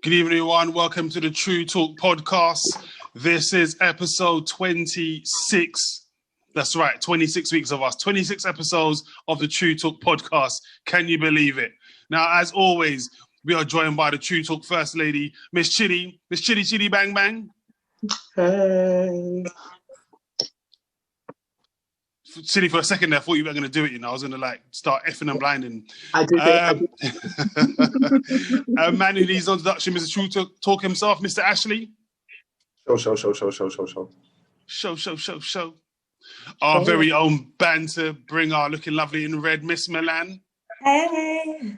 Good evening, everyone. Welcome to the TruuuTalk podcast. This is episode 26. That's right, 26 weeks of us. 26 episodes of the TruuuTalk podcast. Can you believe it? Now, as always, we are joined by the TruuuTalk First Lady, Miss Chitty. Miss Chitty Bang Bang. Hey. Chitty, for a second there, I thought you were going to do it, I was going to start effing and blinding. I did it. A man who needs no introduction, Mr. TruuuTalk himself, Mr. Ashley. Show. Our very own banter bringer, looking lovely in red, Miss Milan. Hey.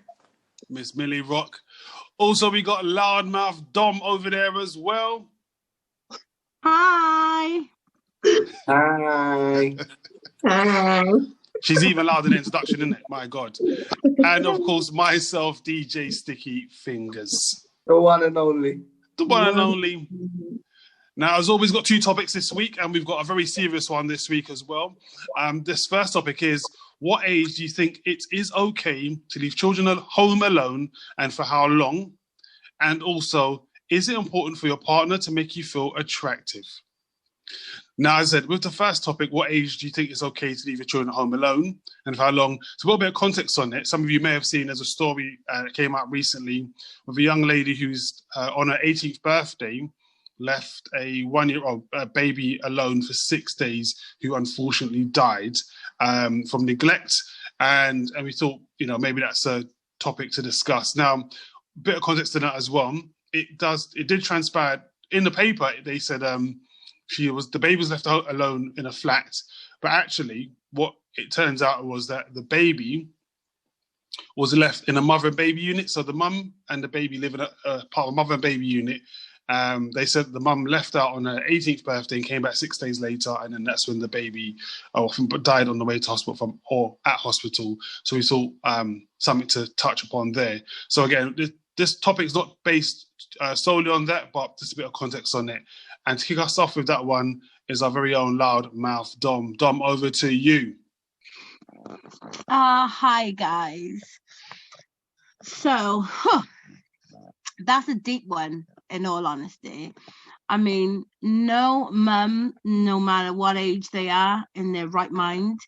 Miss Millie Rock. Also, we got loudmouth Dom over there as well. Hi. Hi. She's even louder than introduction, isn't it? My God. And of course, myself, DJ Sticky Fingers. The one and only. The one and only. Now, as always, got two topics this week, and we've got a very serious one this week as well. This first topic is, what age do you think it is okay to leave children at home alone, and for how long? And also, is it important for your partner to make you feel attractive? Now, as I said, with the first topic, what age do you think it's okay to leave your children at home alone, and for how long? So a little bit of context on it. Some of you may have seen there's a story that came out recently of a young lady who's on her 18th birthday left a 1-year-old baby alone for 6 days, who unfortunately died from neglect. And we thought, maybe that's a topic to discuss. Now, a bit of context to that as well. It did transpire in the paper. They said the baby was left alone in a flat, but actually what it turns out was that the baby was left in a mother and baby unit. So the mum and the baby live in a part of a mother and baby unit. They said the mum left out on her 18th birthday and came back 6 days later, and then that's when the baby died on the way to hospital or at hospital. So we thought something to touch upon there. So again, this topic is not based solely on that, but just a bit of context on it. And to kick us off with that one is our very own loudmouth Dom. Dom, over to you. Hi, guys. So, that's a deep one, in all honesty. I mean, no mum, no matter what age they are, in their right mind,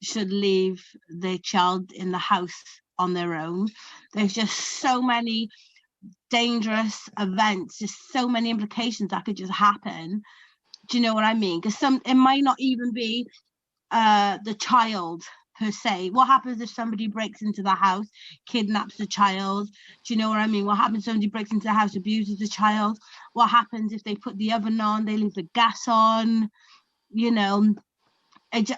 should leave their child in the house on their own. There's just so many dangerous events, just so many implications that could just happen. Do you know what I mean? Because it might not even be the child per se. What happens if somebody breaks into the house, kidnaps the child? Do you know what I mean? What happens if somebody breaks into the house, abuses the child? What happens if they put the oven on, they leave the gas on?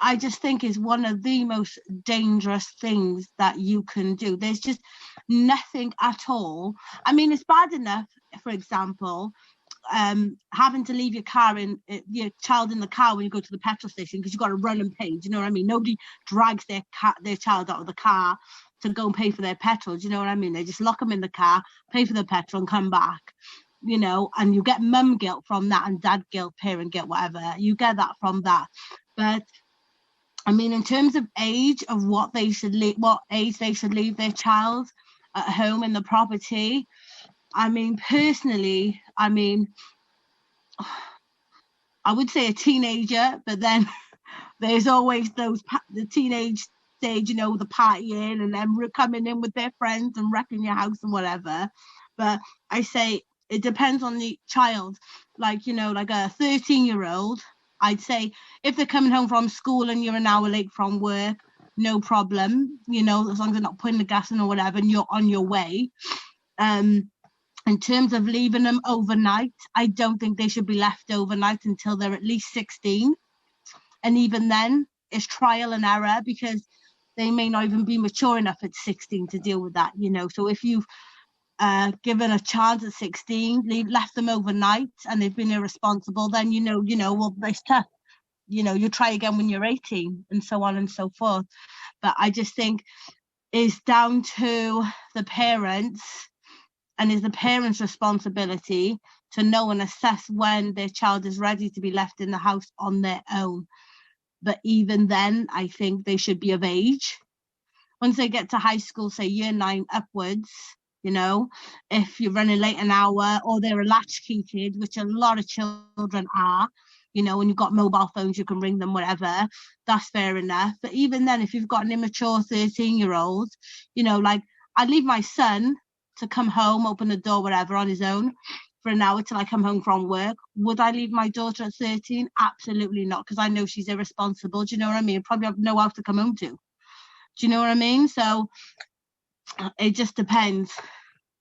I just think it's one of the most dangerous things that you can do. There's just nothing at all. I mean, it's bad enough, for example, having to leave your child in the car when you go to the petrol station because you've got to run and pay. Do you know what I mean? Nobody drags their child out of the car to go and pay for their petrol. Do you know what I mean? They just lock them in the car, pay for the petrol and come back. And you get mum guilt from that and dad guilt, parent guilt, whatever. You get that from that. But I mean, in terms of age of what age they should leave their child at home in the property, I mean, personally, I would say a teenager, but then there's always the teenage stage, the partying and then coming in with their friends and wrecking your house and whatever. But I say it depends on the child. Like a 13-year-old, I'd say if they're coming home from school and you're an hour late from work, no problem, as long as they're not putting the gas in or whatever and you're on your way. In terms of leaving them overnight, I don't think they should be left overnight until they're at least 16. And even then, it's trial and error because they may not even be mature enough at 16 to deal with that, So if you've given a child at 16, left them overnight and they've been irresponsible, then well, it's tough. You try again when you're 18 and so on and so forth. But I just think it's down to the parents, and is the parents' responsibility to know and assess when their child is ready to be left in the house on their own. But even then, I think they should be of age. Once they get to high school, say year 9 upwards, You know, if you're running late an hour, or they're a latchkey kid, which a lot of children are, you know, when you've got mobile phones, you can ring them, whatever, that's fair enough. But even then, if you've got an immature 13-year-old, you know, like, I'd leave my son to come home, open the door, whatever, on his own for an hour till I come home from work. Would I leave my daughter at 13? Absolutely not, because I know she's irresponsible. Do you know what I mean? Probably have no house to come home to. Do you know what I mean? So it just depends.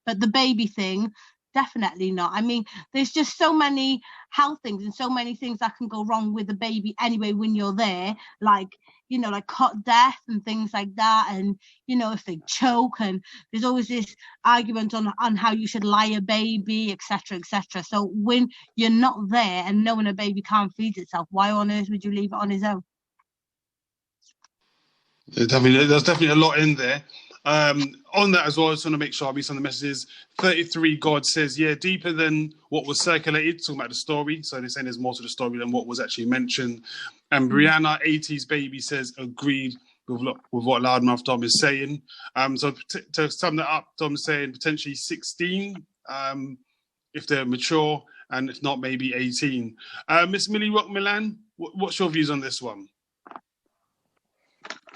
But the baby thing, definitely not. I mean, there's just so many health things and so many things that can go wrong with the baby anyway when you're there, like, you know, like cot death and things like that. And, you know, if they choke, and there's always this argument on how you should lie a baby, etc., etc. So when you're not there and knowing a baby can't feed itself, why on earth would you leave it on his own? There's definitely a lot in there. On that as well, I just want to make sure I read some of the messages. 33 God says, yeah, deeper than what was circulated, talking about the story. So they're saying there's more to the story than what was actually mentioned. And Brianna, 80s baby, says, agreed with what Loudmouth Dom is saying. So to sum that up, Dom's saying potentially 16 if they're mature, and if not, maybe 18. Miss Millie Rock Milan, what's your views on this one?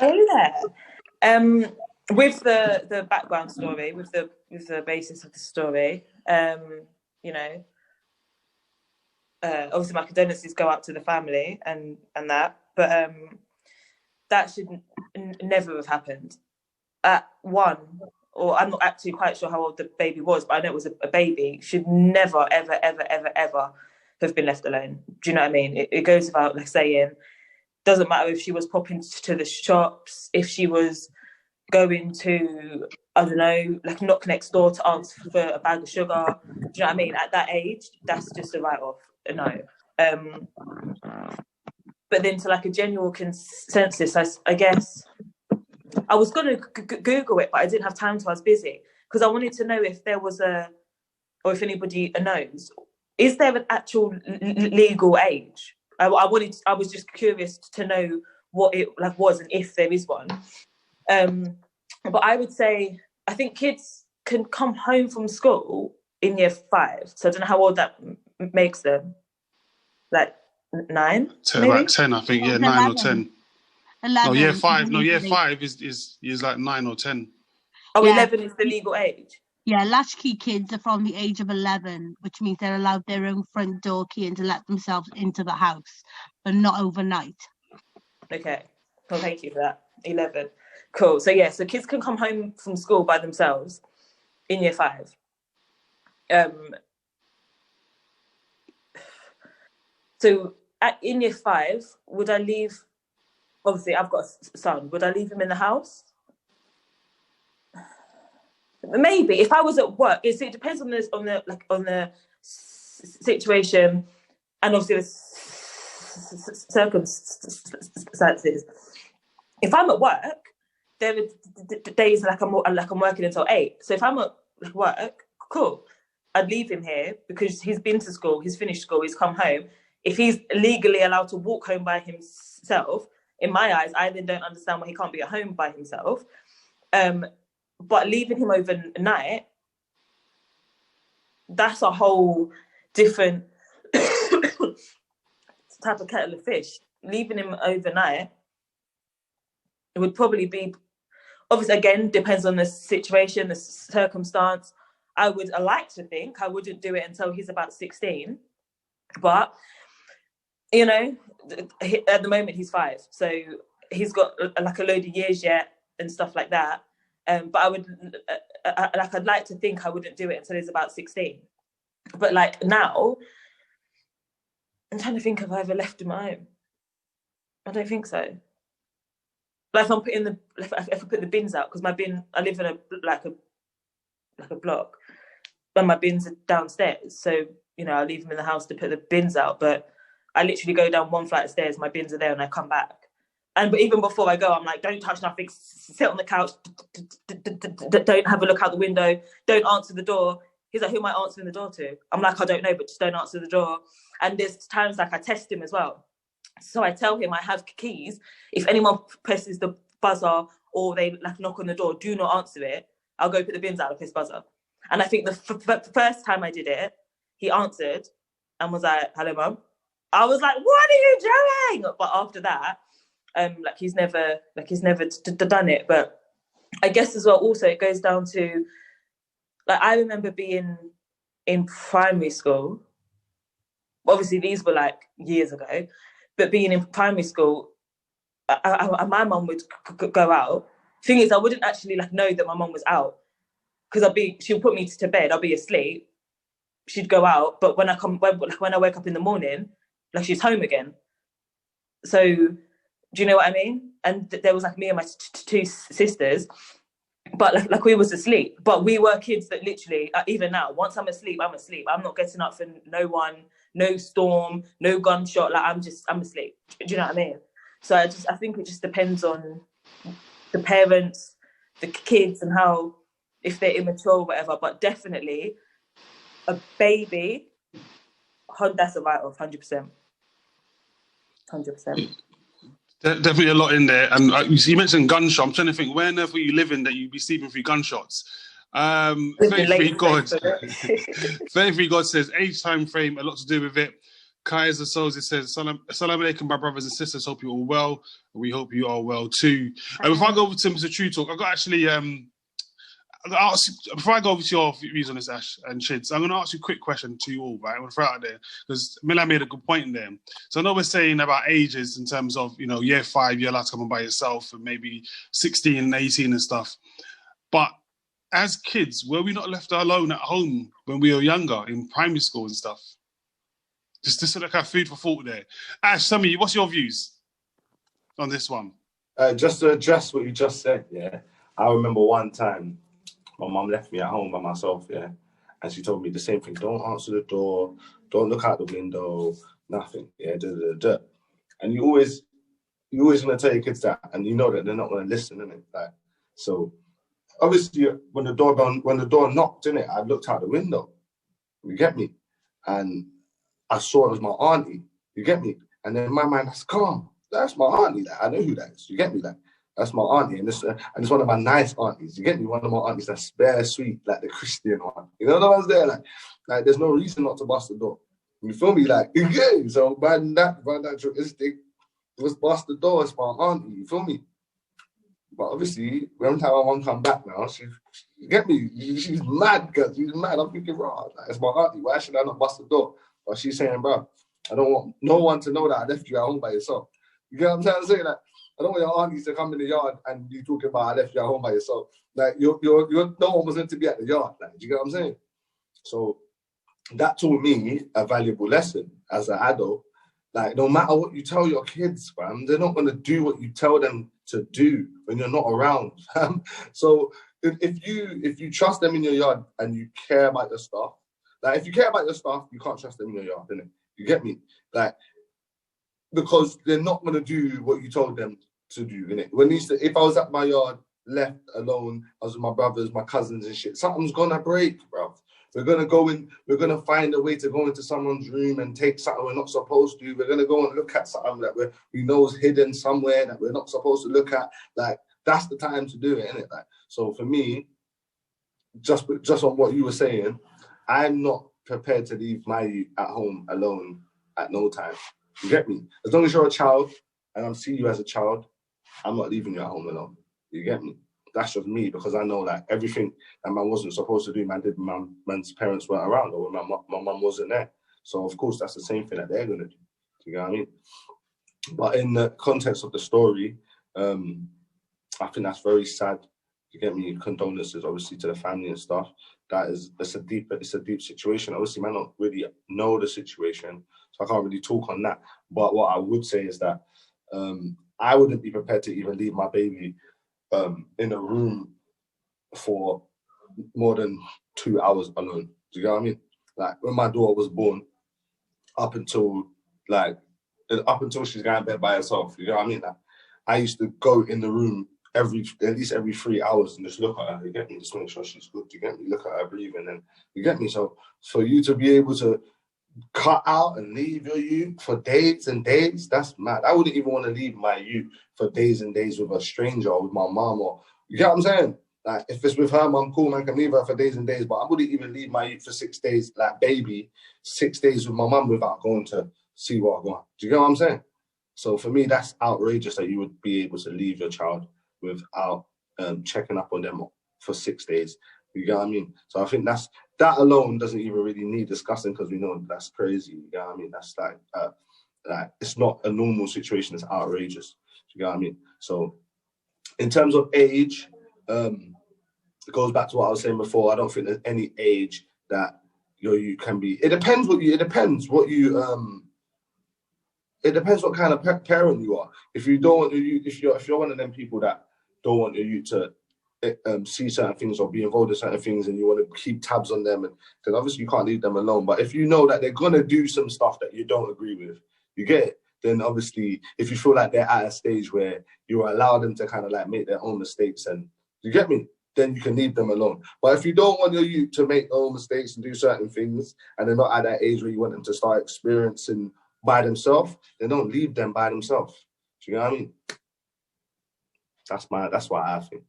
Oh, yeah. With the background story, with the basis of the story, you know, obviously my condolences go out to the family and that, but that should never have happened. At one, or I'm not actually quite sure how old the baby was, but I know it was a baby, should never, ever, ever, ever, ever have been left alone. Do you know what I mean? It goes without like saying. Doesn't matter if she was popping to the shops, if she was going to, I don't know, like knock next door to ask for a bag of sugar. Do you know what I mean? At that age, that's just a write-off. No. But then to like a general consensus, I guess, I was going to Google it, but I didn't have time to, I was busy. Because I wanted to know if there was or if anybody knows, is there an actual legal age? I was just curious to know what it like was and if there is one. But I would say, I think kids can come home from school in year 5. So I don't know how old that makes them. Like 9? 10, maybe? about 10, I think. Yeah, 9 or 10. 11. No, year 5. No, year 5 is like 9 or 10. Oh, Yeah. 11 is the legal age. Yeah, latchkey kids are from the age of 11, which means they're allowed their own front door key and to let themselves into the house, but not overnight. Okay. Well, thank you for that. 11. Cool. So, yeah, so kids can come home from school by themselves in year 5. So, in year 5, would I leave... Obviously, I've got a son. Would I leave him in the house? Maybe if I was at work, it depends on the situation, and obviously the circumstances. If I'm at work, there are days like I'm working until 8. So if I'm at work, cool, I'd leave him here because he's been to school, he's finished school, he's come home. If he's legally allowed to walk home by himself, in my eyes, I then don't understand why he can't be at home by himself. But leaving him overnight, that's a whole different type of kettle of fish. Leaving him overnight, it would probably be, obviously, again, depends on the situation, the circumstance. I like to think I wouldn't do it until he's about 16. But, you know, at the moment he's 5. So he's got like a load of years yet and stuff like that. But I'd like to think I wouldn't do it until he's about 16. But like now, I'm trying to think if I ever left him at home. I don't think so. Like if I put the bins out, because my bin, I live in a block, and my bins are downstairs. So, you know, I leave them in the house to put the bins out. But I literally go down one flight of stairs, my bins are there, and I come back. But even before I go, I'm like, don't touch nothing, sit on the couch, don't have a look out the window, don't answer the door. He's like, who am I answering the door to? I'm like, I don't know, but just don't answer the door. And there's times like I test him as well. So I tell him I have keys. If anyone presses the buzzer or they like knock on the door, do not answer it. I'll go put the bins out of his buzzer. And I think the first time I did it, he answered and was like, "Hello, mum." I was like, "What are you doing?" But after that, like he's never done it. But I guess as well, also it goes down to, like, I remember being in primary school. Obviously, these were like years ago, but being in primary school, my mum would go out. Thing is, I wouldn't actually like know that my mum was out, because she'll put me to bed, I'll be asleep, she'd go out, but when I wake up in the morning, like she's home again. So do you know what I mean? And there was like me and my two sisters, but like we was asleep. But we were kids that literally, even now, once I'm asleep, I'm asleep. I'm not getting up for no one, no storm, no gunshot. Like I'm asleep. Do you know what I mean? So I think it just depends on the parents, the kids, and how, if they're immature or whatever. But definitely a baby, that's a write-off, 100%. 100%. Definitely a lot in there. And you mentioned gunshot. I'm trying to think, where on earth were you living that you'd be sleeping through gunshots? Faithfully God says, age time frame, a lot to do with it. Kaiser Soze says, Salam alaikum, my brothers and sisters. Hope you're all well. We hope you are well too. Before I go over to Mr. TruuuTalk, I've got actually... before I go over to your views on this, Ash and Chids, I'm going to ask you a quick question to you all, right? I'm going to throw it out there, because Mila made a good point in there. So I know we're saying about ages in terms of, year 5, you're allowed to come on by yourself, and maybe 16 and 18 and stuff. But as kids, were we not left alone at home when we were younger, in primary school and stuff? Just to sort of have food for thought there. Ash, tell me, what's your views on this one? Just to address what you just said, yeah. I remember one time, my mum left me at home by myself, yeah, and she told me the same thing: don't answer the door, don't look out the window, nothing, yeah, And you always gonna tell your kids that, and you know that they're not gonna listen, innit? Like, so obviously when the door knocked, innit, I looked out the window, you get me, and I saw it was my auntie, you get me, and then in my mind, that's calm, that's my auntie, I know who that is, you get me, like. That's my auntie, and it's one of my nice aunties. You get me? One of my aunties that's bare sweet, like the Christian one. You know the ones there, like there's no reason not to bust the door. You feel me? Like, yeah. So by natural instinct, let's bust the door. It's my auntie. You feel me? But obviously, every time my mum come back now, you get me? She's mad, because she's mad. I'm thinking, bro, like, it's my auntie. Why should I not bust the door? But she's saying, bro, I don't want no one to know that I left you at home by yourself. You get what I'm trying to say? Like, I don't want your aunties to come in the yard and you talking about I left you at home by yourself. Like you're no one was meant to be at the yard. Like, do you get what I'm saying? So that taught me a valuable lesson as an adult. Like, no matter what you tell your kids, fam, they're not gonna do what you tell them to do when you're not around, fam. So if you trust them in your yard and you care about your stuff, like if you care about your stuff, you can't trust them in your yard, innit? You get me? Like, because they're not going to do what you told them to do, innit? If I was at my yard, left alone, I was with my brothers, my cousins and shit, something's going to break, bro. We're going to find a way to go into someone's room and take something we're not supposed to. We're going to go and look at something that we know is hidden somewhere that we're not supposed to look at. Like, that's the time to do it, innit? Like, so for me, just on what you were saying, I'm not prepared to leave my youth at home alone at no time. You get me? As long as you're a child and I'm seeing you as a child, I'm not leaving you at home alone. You get me? That's just me, because I know like everything that man wasn't supposed to do, man did when man's parents weren't around or when my mum wasn't there. So of course that's the same thing that they're gonna do. You know what I mean? But in the context of the story, I think that's very sad. You get me? Condolences obviously to the family and stuff. It's a deep situation. Obviously, man don't really know the situation, so I can't really talk on that. But what I would say is that I wouldn't be prepared to even leave my baby in a room for more than 2 hours alone. Do you know what I mean? Like when my daughter was born, up until she's going to bed by herself. You know what I mean? Like, I used to go in the room at least every 3 hours and just look at her, you get me, just make sure she's good, you get me, look at her breathing, and you get me. So for you to be able to cut out and leave your youth for days and days, that's mad. I wouldn't even want to leave my youth for days and days with a stranger or with my mom, or you get what I'm saying? Like, if it's with her, I'm cool, man, can leave her for days and days, but I wouldn't even leave my youth for 6 days, like baby, 6 days with my mum without going to see what I want. Do you get what I'm saying? So for me, that's outrageous that you would be able to leave your child without checking up on them for 6 days. You get what I mean? So I think that alone doesn't even really need discussing, because we know that's crazy. You get what I mean? That's like it's not a normal situation. It's outrageous. You get what I mean? So in terms of age, it goes back to what I was saying before. I don't think there's any age that you can be. It depends what kind of parent you are. If you don't want if you're one of them people that don't want you to see certain things or be involved in certain things, and you want to keep tabs on them, and then obviously you can't leave them alone. But if you know that they're gonna do some stuff that you don't agree with, you get it. Then obviously, if you feel like they're at a stage where you allow them to kind of like make their own mistakes, and you get me, then you can leave them alone. But if you don't want your youth to make their own mistakes and do certain things, and they're not at that age where you want them to start experiencing by themselves, then don't leave them by themselves. Do you know what I mean? That's what I think.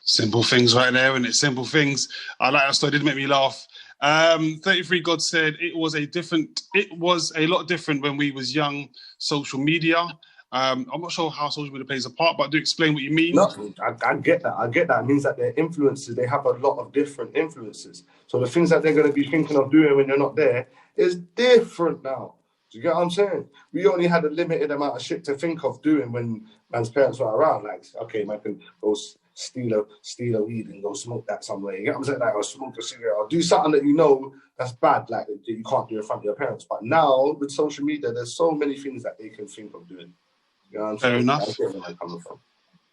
Simple things right there, and it's simple things. I like that story. It did make me laugh. 33 God said it was a lot different when we was young. Social media. I'm not sure how social media plays a part, but do explain what you mean. No, I get that. It means that their influences, they have a lot of different influences. So the things that they're going to be thinking of doing when you're not there is different now. Do you get what I'm saying? We only had a limited amount of shit to think of doing when man's parents were around. Like, okay, man can go steal a weed and go smoke that somewhere. You get what I'm saying? Like, or smoke a cigarette or do something that you know that's bad, like that you can't do in front of your parents. But now with social media, there's so many things that they can think of doing. You know what I'm Fair saying? enough. That's where they're coming from.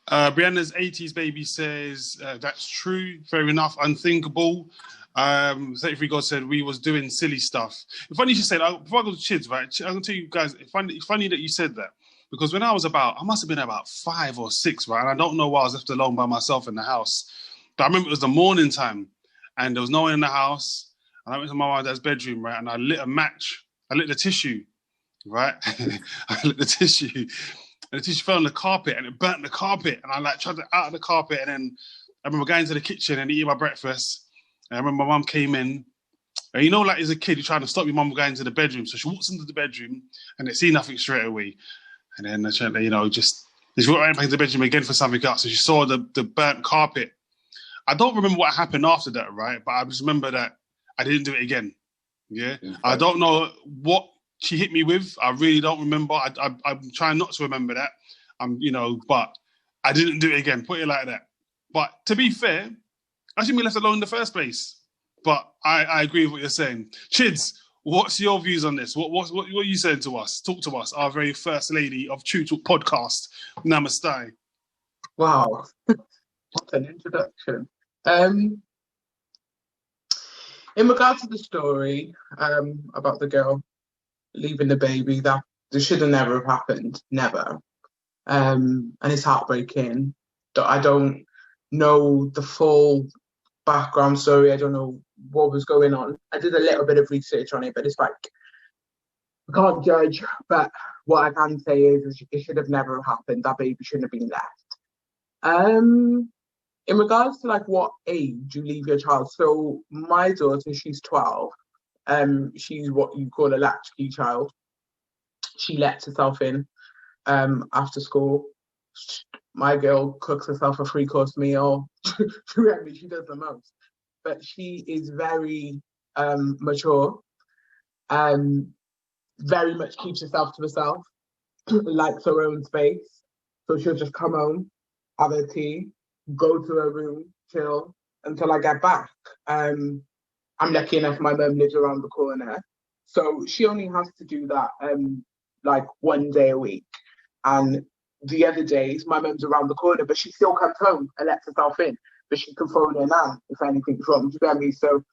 Brianna's 80s baby says that's true. Fair enough. Unthinkable. 33 God said we was doing silly stuff. It's funny you said, before I go to Chids, right? I'm gonna tell you guys, it's funny that you said that, because when I must have been about 5 or 6, right? And I don't know why I was left alone by myself in the house. But I remember it was the morning time and there was no one in the house. And I went to my mum and dad's bedroom, right? And I lit a match. I lit the tissue, right? I lit the tissue. And the tissue fell on the carpet and it burnt the carpet. And I like tried to out of the carpet. And then I remember going to the kitchen and eating my breakfast. And I remember my mum came in. And you know, like as a kid, you're trying to stop your mum going to the bedroom. So she walks into the bedroom and they see nothing straight away. And then, she went right back into the bedroom again for something else. So she saw the burnt carpet. I don't remember what happened after that, right? But I just remember that I didn't do it again. Yeah? Okay. I don't know what she hit me with. I really don't remember. I'm trying not to remember that. But I didn't do it again. Put it like that. But to be fair, I shouldn't be left alone in the first place. But I agree with what you're saying. Chids, what's your views on this? What are you saying to us? Talk to us, our very first lady of TruuuTalk podcast. Namaste. Wow. What an introduction. In regard to the story about the girl leaving the baby, that this should have never have happened. Never. And it's heartbreaking. I don't know the full background story. I don't know what was going on. I did a little bit of research on it, but it's like, I can't judge. But what I can say is it should have never happened. That baby shouldn't have been left. In regards to like what age you leave your child, so my daughter, she's 12. She's what you call a latchkey child. She lets herself in after school. My girl cooks herself a 3-course meal. She does the most. But she is very mature. Very much keeps herself to herself. Likes her own space. So she'll just come home, have her tea, go to her room, chill until I get back. I'm lucky enough my mum lives around the corner. So she only has to do that like 1 day a week. And the other days, my mum's around the corner, but she still comes home and lets herself in. But she can phone her nan if anything's wrong. Do you get me? So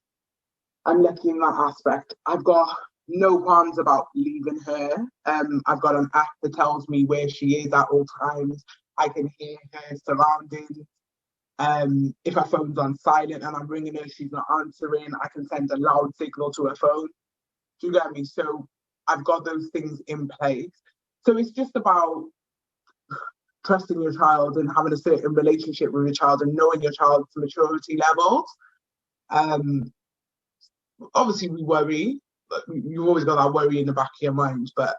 I'm lucky in that aspect. I've got no qualms about leaving her. I've got an app that tells me where she is at all times. I can hear her surroundings. If her phone's on silent and I'm ringing her, she's not answering, I can send a loud signal to her phone. Do you get me? So I've got those things in place. So it's just about trusting your child and having a certain relationship with your child and knowing your child's maturity levels. Obviously, we worry. You've always got that worry in the back of your mind, but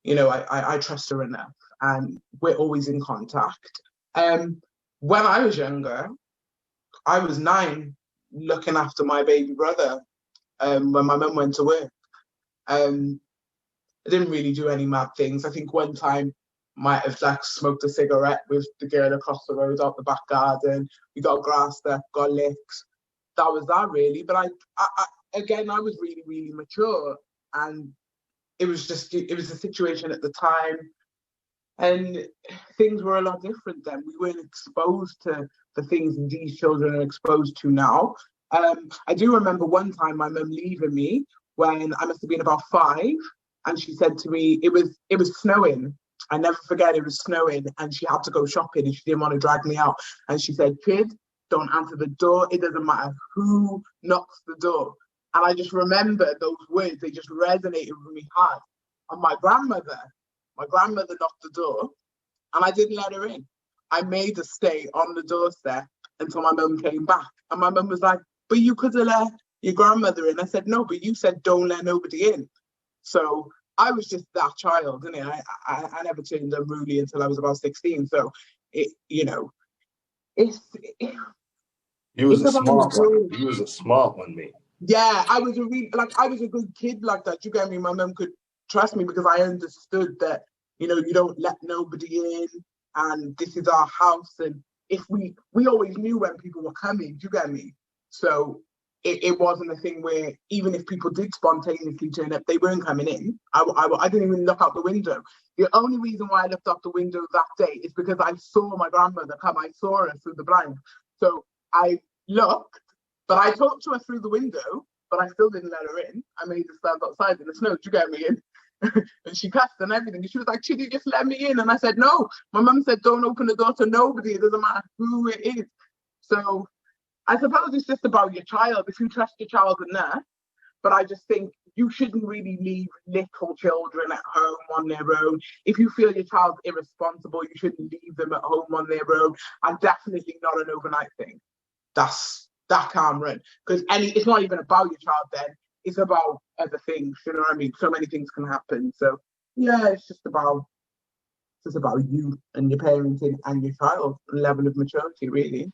you know, I trust her enough, and we're always in contact. When I was younger, I was 9, looking after my baby brother. When my mum went to work, I didn't really do any mad things. I think one time might have like smoked a cigarette with the girl across the road out the back garden. We got grassed up, got licked. That was that really. But I was really, really mature, and it was a situation at the time, and things were a lot different then. We weren't exposed to the things these children are exposed to now. I do remember one time my mum leaving me when I must have been about 5, and she said to me, it was snowing. I never forget, it was snowing, and she had to go shopping, and she didn't want to drag me out. And she said, "Kid, don't answer the door. It doesn't matter who knocks the door." And I just remember those words, they just resonated with me hard. And my grandmother knocked the door, and I didn't let her in. I made her stay on the doorstep until my mum came back. And my mum was like, "But you could have let your grandmother in." I said, "No, but you said don't let nobody in." So I was just that child, innit? I never turned unruly until I was about 16. So, you know, it's You was a about smart one. maturity. You was a smart one, mate. Yeah, I was a good kid like that. You get me? My mum could trust me because I understood that, you know, you don't let nobody in, and this is our house. And if we always knew when people were coming. Do you get me? So it wasn't a thing where even if people did spontaneously turn up, they weren't coming in. I didn't even look out the window. The only reason why I looked out the window that day is because I saw my grandmother come. I saw her through the blind. So I looked, but I talked to her through the window, but I still didn't let her in. I made her stand outside in the snow. Do you get me? And she cussed and everything. And she was like, "Chidi, just let me in." And I said, "No." My mum said, "Don't open the door to nobody. It doesn't matter who it is." So I suppose it's just about your child. If you trust your child enough, but I just think you shouldn't really leave little children at home on their own. If you feel your child's irresponsible, you shouldn't leave them at home on their own. And definitely not an overnight thing. That can't run. Because it's not even about your child then. It's about other things. You know what I mean? So many things can happen. So yeah, it's just about you and your parenting and your child level of maturity, really.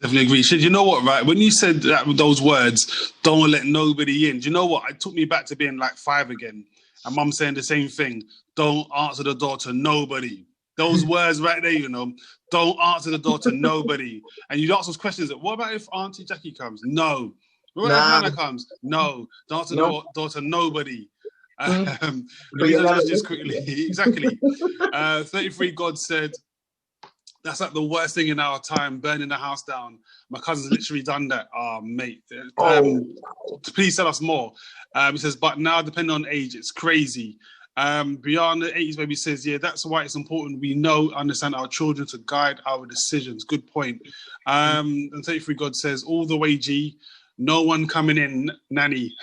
Definitely agree. Shid, you know what, right? When you said that with those words, "don't let nobody in," do you know what? It took me back to being like 5 again. And mum saying the same thing. "Don't answer the door to nobody." Those words right there, you know. Don't answer the door to nobody. And you'd ask those questions. What about if Auntie Jackie comes? No. What about if Nana comes? No. Don't answer the door to nobody. The reason I just quickly, exactly. 33 God said, "That's like the worst thing in our time, burning the house down. My cousin's literally done that." Oh, mate. Please tell us more. He says, "But now, depending on age, it's crazy." Beyond the 80s, baby says, "Yeah, that's why it's important we understand our children to guide our decisions." Good point. And 33 God says, "All the way, G. No one coming in, nanny."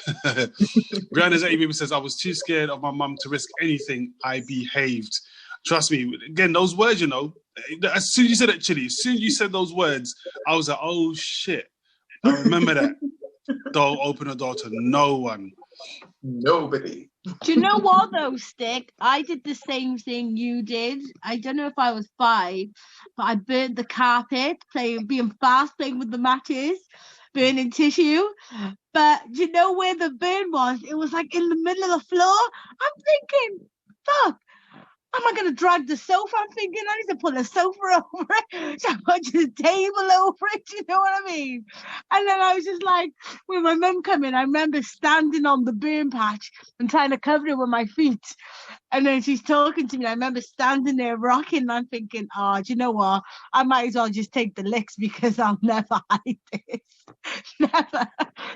Brianna's 80 baby says, "I was too scared of my mum to risk anything. I behaved." Trust me. Again, those words, you know, as soon as you said it, Chili, as soon as you said those words, I was like, "Oh, shit. I remember that." Don't open the door to no one. Nobody. Do you know what though, Stick? I did the same thing you did. I don't know if I was 5, but I burnt the carpet, being fast, playing with the matches, burning tissue. But do you know where the burn was? It was like in the middle of the floor. I'm thinking, fuck. Am I going to drag the sofa? I'm thinking I need to pull a sofa over it. So I put the table over it. You know what I mean? And then I was just like, when my mum came in, I remember standing on the burn patch and trying to cover it with my feet. And then she's talking to me. I remember standing there rocking. And I'm thinking, oh, do you know what? I might as well just take the licks because I'll never hide this. Never.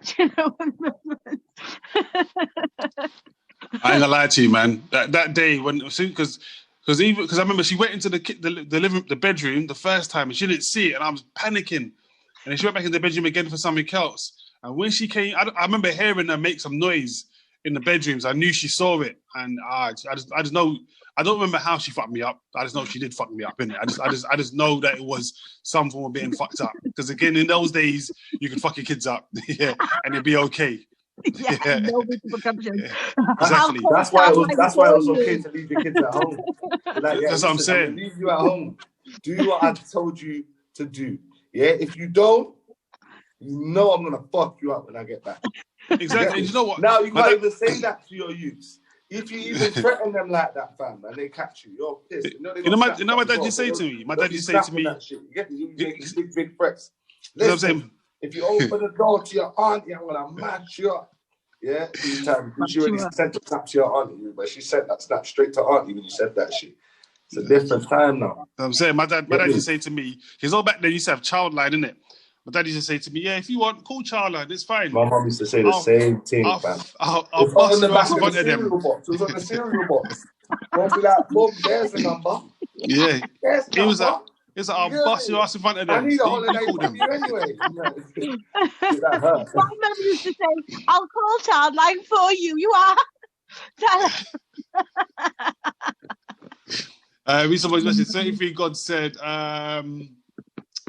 Do you know what I mean? I ain't gonna lie to you, man. That day because I remember she went into the bedroom the first time and she didn't see it, and I was panicking. And then she went back in the bedroom again for something else. And when she came, I remember hearing her make some noise in the bedrooms. I knew she saw it, and I just know. I don't remember how she fucked me up. I just know she did fuck me up, innit? I just know that it was some form of being fucked up. Because again, in those days, you could fuck your kids up, yeah, and it'd be okay. Yeah, no repercussions. Yeah, exactly. That's why it was okay to leave your kids at home. Like, That's what I'm saying. I'm gonna leave you at home. Do what I told you to do. Yeah, if you don't, you know I'm gonna fuck you up when I get back. Exactly. You know what? Now you can't even say that to your youths. If you even threaten them like that, fam, and they catch you, you're pissed. You know my dad used to say to me. My dad used to say to me. You get you make big threats. Listen, I'm saying, if you open the door to your auntie, I'm gonna match you up. Yeah, she already sent a snap to your auntie, but she sent that snap straight to auntie when you said that shit. It's a different time now. I'm saying my dad used to say to me, because all back then you used to have Childline, innit? My dad used to say to me, yeah, if you want, call Childline, it's fine. My mum used to say the same thing, fam. I'll bust your ass in front of them. It was on the cereal box. Won't be like, Mum, there's the number. Yeah. It was like, I'll bust your ass in front of them. I need a holiday from you anyway. My mum used to say, I'll call Childline for you. You are. Somebody's message, 33 God said,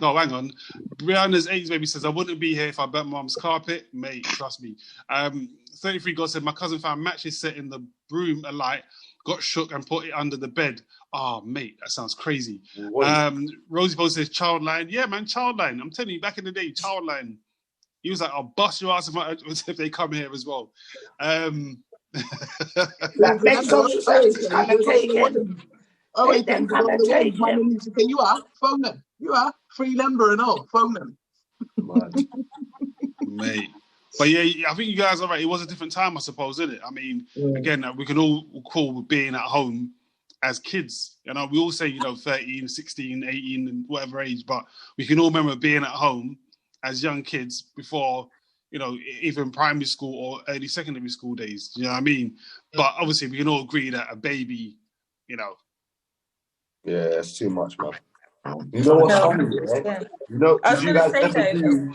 no, hang on. Brianna's 80s baby says, I wouldn't be here if I burnt my mum's carpet. Mate, trust me. 33 God said, my cousin found matches set in the broom alight, got shook and put it under the bed. Oh, mate, that sounds crazy. Rosie Post says, Childline. Yeah, man, Childline. I'm telling you, back in the day, Childline. He was like, I'll bust your ass if they come here as well. Make social services come and take it. Oh, wait, then my mum used to say, you are, phone them. You are, free number and all, phone them. Mate. But yeah, I think you guys are right. It was a different time, I suppose, isn't it? I mean, again, we can all call being at home as kids. You know, we all say, 13, 16, 18, and whatever age, but we can all remember being at home as young kids before, even primary school or early secondary school days. You know what I mean? But obviously, we can all agree that a baby, Yeah, it's too much, man. You know what's funny, yeah? Did you guys ever do...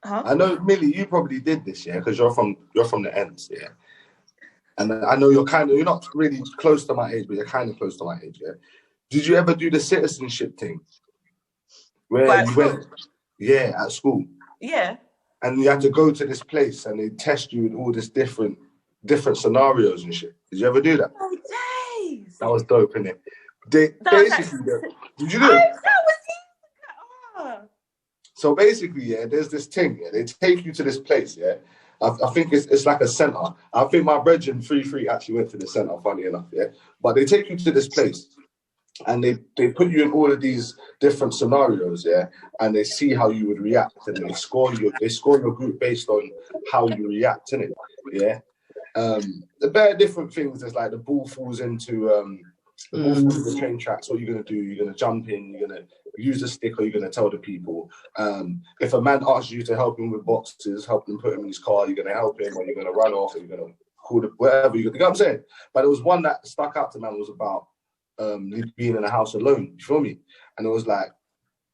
I know, Millie, you probably did this, yeah, because you're from the ends, yeah. And I know you're not really close to my age, but you're kind of close to my age, yeah. Did you ever do the citizenship thing? Where you went, at school. Yeah. And you had to go to this place and they test you with all this different scenarios and shit. Did you ever do that? Oh, days. That was dope, innit? Did you do it? So basically, there's this thing. They take you to this place. I think it's like a center. I think my brethren 3 actually went to the center. Funny enough, But they take you to this place, and they put you in all of these different scenarios, and they see how you would react, and they score your group based on how you react, innit? The bare different things is like the ball falls into the train tracks. What are you gonna do? You're gonna jump in. You're gonna use a stick, or you're gonna tell the people. If a man asks you to help him with boxes, help him put him in his car, you're gonna help him, or you're gonna run off, or you're gonna call the whatever. You know what I'm saying? But there was one that stuck out to me. Was about being in a house alone. You feel me? And it was like,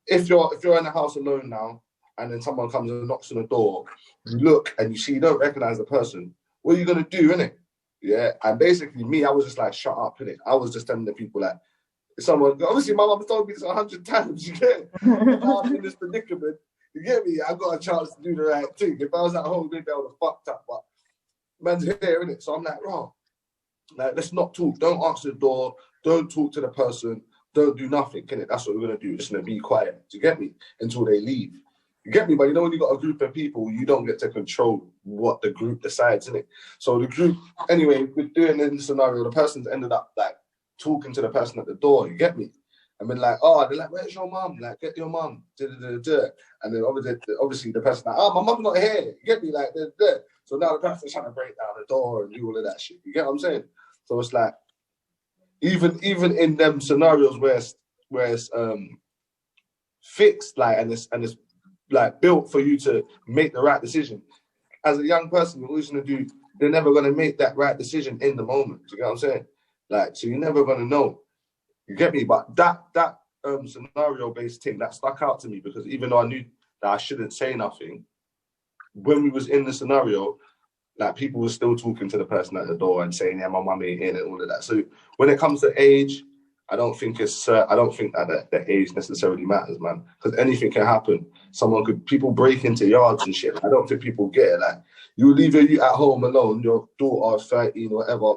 if you're in a house alone now, and then someone comes and knocks on the door, you look and you don't recognize the person. What are you gonna do, innit? Yeah, and basically me, I was just like, shut up, innit? I was just telling the people like, someone, obviously my mum told me this 100 times, you get now I'm in this predicament, you get me? I got a chance to do the right thing. If I was at home, maybe I would have fucked up, but man's here, innit? So I'm like, let's not talk. Don't answer the door. Don't talk to the person. Don't do nothing, innit? That's what we're going to do. Just going to be quiet, do you get me? Until they leave. You get me? But when you got a group of people, you don't get to control what the group decides, innit? So the group, anyway, we're doing in the scenario, the person's ended up like talking to the person at the door, you get me? And been like, they're like, where's your mum? Like, get your mum. And then obviously the person like, my mum's not here. You get me? Like, they're. So now the person's trying to break down the door and do all of that shit. You get what I'm saying? So it's like, even in them scenarios where it's fixed, like, and it's like built for you to make the right decision. As a young person, you're always going to do, they're never going to make that right decision in the moment. You get what I'm saying? Like, so you're never going to know. You get me? But that scenario-based thing, that stuck out to me because even though I knew that I shouldn't say nothing, when we was in the scenario, like people were still talking to the person at the door and saying, "Yeah, my mum ain't in," and all of that. So when it comes to age, I don't think that the age necessarily matters, man. Because anything can happen. People break into yards and shit. I don't think people get it. Like you leave you at home alone, your daughter's 13, whatever.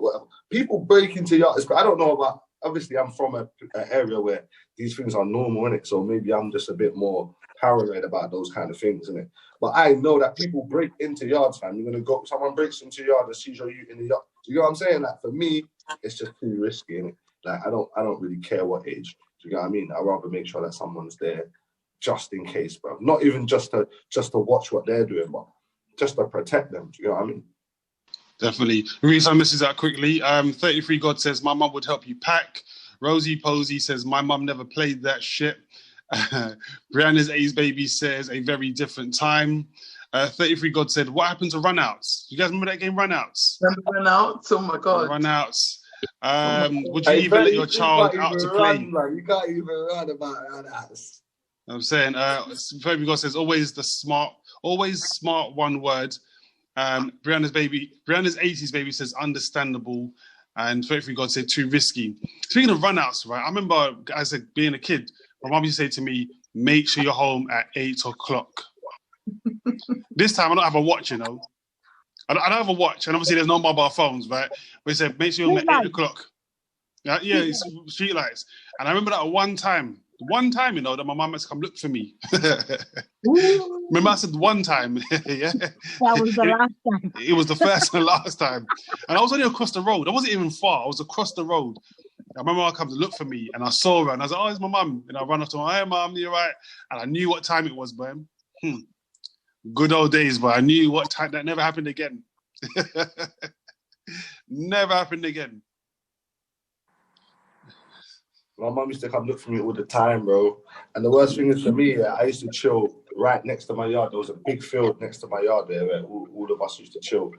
People break into yards. I don't know about. Obviously, I'm from an area where these things are normal, innit? So maybe I'm just a bit more paranoid about those kind of things, innit? But I know that people break into yards, fam. Someone breaks into your yard and sees you in the yard. Do you know what I'm saying? Like for me, it's just too risky, innit? Like I don't really care what age. Do you know what I mean? I'd rather make sure that someone's there just in case, bro. Not even just to watch what they're doing, but just to protect them. Do you know what I mean? Definitely. Read some messages out quickly. 33 God says, my mum would help you pack. Rosie Posey says, my mum never played that shit. Brianna's A's baby says, a very different time. 33 God said, what happened to runouts? You guys remember that game, runouts? Remember runouts? Oh my God. Runouts. Would you even let your child out to play? You can't even run about runouts. I'm saying, 33 God says, always smart one word. Brianna's 80s baby says understandable, and 33 God said too risky. Speaking of runouts, right? I remember as being a kid, my mum used to say to me, make sure you're home at 8 o'clock. This time I don't have a watch, you know. I don't have a watch, and obviously there's no mobile phones, right? But he said, make sure you're home at 8 o'clock. Yeah, it's street lights. And I remember that one time, you know, that my mum had to come look for me. Remember I said one time? Yeah. That was the last time. It was the first and last time. And I was only across the road. I wasn't even far. I was across the road. I remember I come to look for me and I saw her and I was like, oh, it's my mum. And I ran up to her, hey, mum, you're right. And I knew what time it was, boy. Good old days, boy. I knew what time. That never happened again. Never happened again. My mum used to come look for me all the time, bro. And the worst thing is for me, I used to chill right next to my yard. There was a big field next to my yard there where all of us used to chill.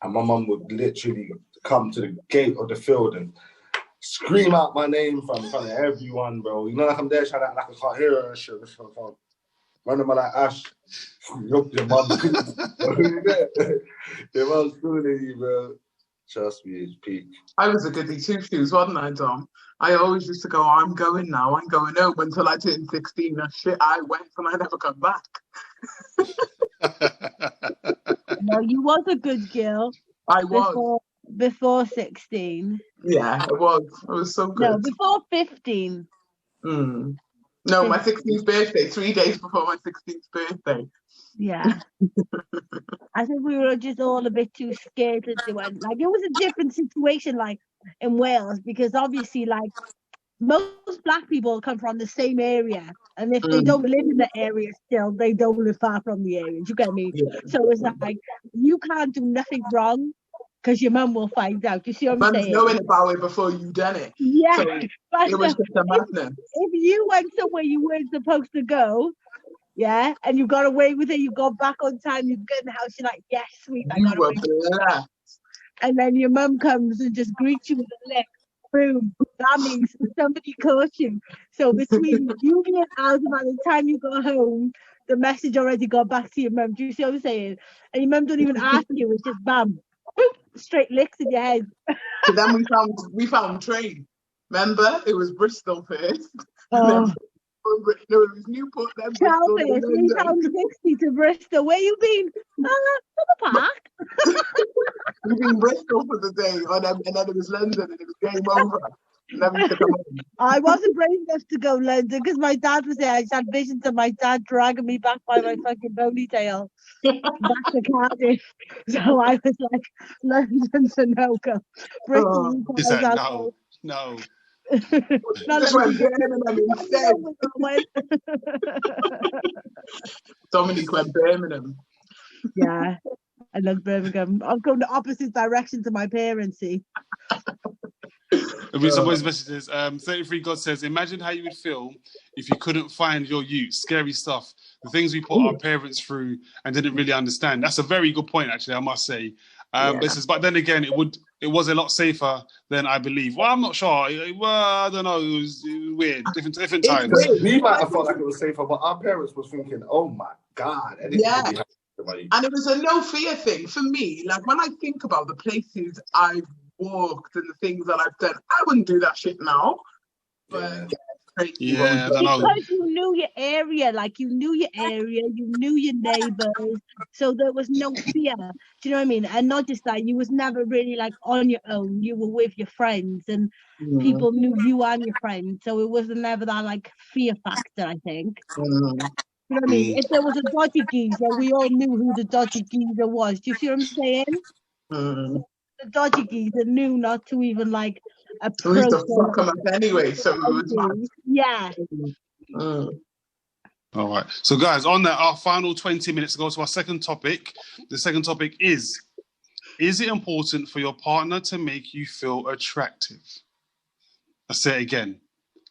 And my mum would literally come to the gate of the field and scream out my name in front of everyone, bro. You know, like I'm there trying to act like I can't hear her and shit. Man, I'm like, Ash, your mum. Your mum's calling you, bro. Trust me, it's peak. I was a goody two-shoes, wasn't I, Dom? I always used to go, I'm going now, I'm going home until I turned 16. And shit, I went and I never come back. No, you was a good girl. I was. Before 16. Yeah, I was so good. No, before 15. No, my 16th birthday, 3 days before my 16th birthday. Yeah. I think we were just all a bit too scared to do it. Like, it was a different situation, like, in Wales, because obviously, like, most black people come from the same area. And if they don't live in the area still, they don't live far from the area. You get me? Yeah. So it's like, you can't do nothing wrong because your mum will find out. You see what I'm saying? Mum's knowing about it before you done it. Yeah. So it was just a madness. If you went somewhere you weren't supposed to go, yeah, and you got away with it, you got back on time, you get in the house, you're like, yes, sweet, I got away with it. And then your mum comes and just greets you with a lick. Boom. That means somebody caught you. So between you being out by the time you got home, the message already got back to your mum. Do you see what I'm saying? And your mum don't even ask you, it's just bam, boop, straight licks in your head. So then we found train. Remember? It was Bristol first. Oh. No, it was Newport, then Bristol. We found 60 to Bristol. Where you been? To the park. We've been Bristol for the day, and then it was London, and it was game over. And then we had to come home. I wasn't brave enough to go London because my dad was there. I just had visions of my dad dragging me back by my fucking ponytail back to Cardiff. So I was like, London's a no-go. Bristol. Is that no? Just went Birmingham instead. Dominic went Birmingham. Yeah, I love Birmingham. I'm going the opposite direction to my parents, see. Some voice messages. 33 God says, imagine how you would feel if you couldn't find your youth. Scary stuff. The things we put our parents through and didn't really understand. That's a very good point, actually, I must say. But then again, it was a lot safer than I believe. Well, I'm not sure. I don't know. It was weird. Different times. We might have felt like it was safer, but our parents was thinking, "Oh my God!" And And it was a no fear thing for me. Like when I think about the places I've walked and the things that I've done, I wouldn't do that shit now. But Yeah. Yeah, I don't know. Because you knew your area, like you knew your area, you knew your neighbours, so there was no fear. Do you know what I mean? And not just that, you was never really like on your own. You were with your friends, and people knew you and your friends, so it was never that like fear factor. I think. You know what I mean? If there was a dodgy geezer, we all knew who the dodgy geezer was. Do you see what I'm saying? The dodgy geezer knew not to even like We used approach to fuck them up anyway, so it was yeah. All right. So, guys, on that, our final 20 minutes to go to our second topic. The second topic is it important for your partner to make you feel attractive? I'll say it again.